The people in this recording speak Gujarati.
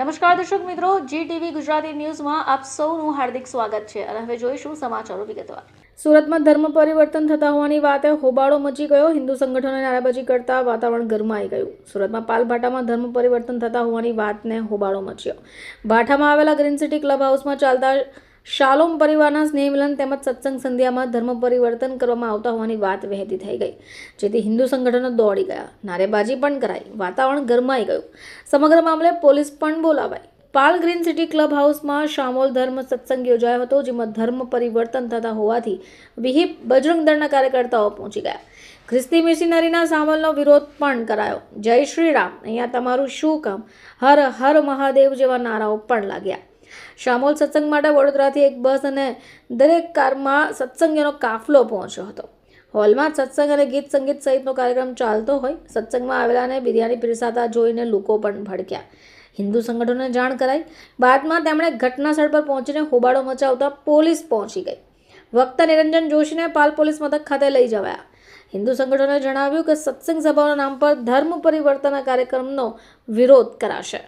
નમસ્કાર દર્શક મિત્રો, GTV ગુજરાતી ન્યૂઝમાં આપ સૌનું હાર્દિક સ્વાગત છે અને હવે જોઈશું સમાચારો વિગતવાર। સુરતમાં ધર્મ પરિવર્તન થતા હોવાની વાતે હોબાળો મચી ગયો। હિન્દુ સંગઠનોએ નારાબાજી કરતા વાતાવરણ ગરમાઈ ગયું। સુરતમાં પાલભાટામાં ધર્મ પરિવર્તન થતા હોવાની વાતને હોબાળો મચ્યો। ભાટામાં આવેલા ગ્રીન સિટી ક્લબ હાઉસમાં ચાલતા શાલોમ પરિવારના સ્નેહ મિલન તેમજ સત્સંગ સંધ્યામાં ધર્મ પરિવર્તન કરવામાં આવતા હોવાની વાત વહેતી થઈ ગઈ, જેથી હિન્દુ સંગઠનો દોડી ગયા, નારેબાજી પણ કરાઈ, વાતાવરણ ગરમાઈ ગયું। સમગ્ર મામલે પોલીસ પણ બોલાવાઈ। પાલ ગ્રીન સિટી ક્લબ હાઉસમાં શામોલ ધર્મ સત્સંગ યોજાયો હતો, જેમાં ધર્મ પરિવર્તન થતા હોવાથી વિહિપ બજરંગ દળના કાર્યકર્તાઓ પહોંચી ગયા। ખ્રિસ્તી મિશનરીના શામલનો વિરોધ પણ કરાયો। જય શ્રી રામ, અહીંયા તમારું શું કામ, હર હર મહાદેવ જેવા નારાઓ પણ લાગ્યા। શામોલ સત્સંગ માટે વડોદરાથી એક બસ અને દરેક કારમાં સત્સંગીઓનો કાફલો પહોંચ્યો હતો। હોલમાં સત્સંગ અને ગીત સંગીત સહિતનો કાર્યક્રમ ચાલતો હોય। સત્સંગમાં આવેલાને બિરયાની પીરસાતા જોઈને લોકો પણ ભડક્યા। હિન્દુ સંગઠનોને જાણ કરાઈ। બાદમાં તેમણે ઘટના સ્થળ પર પહોંચીને હોબાળો મચાવતા પોલીસ પહોંચી ગઈ। વક્તા નિરંજન જોશીને પાલ પોલીસ મથક ખાતે લઈ જવાયા। હિન્દુ સંગઠનોએ જણાવ્યું કે સત્સંગ સભાઓના નામ પર ધર્મ પરિવર્તનના કાર્યક્રમનો વિરોધ કરાશે।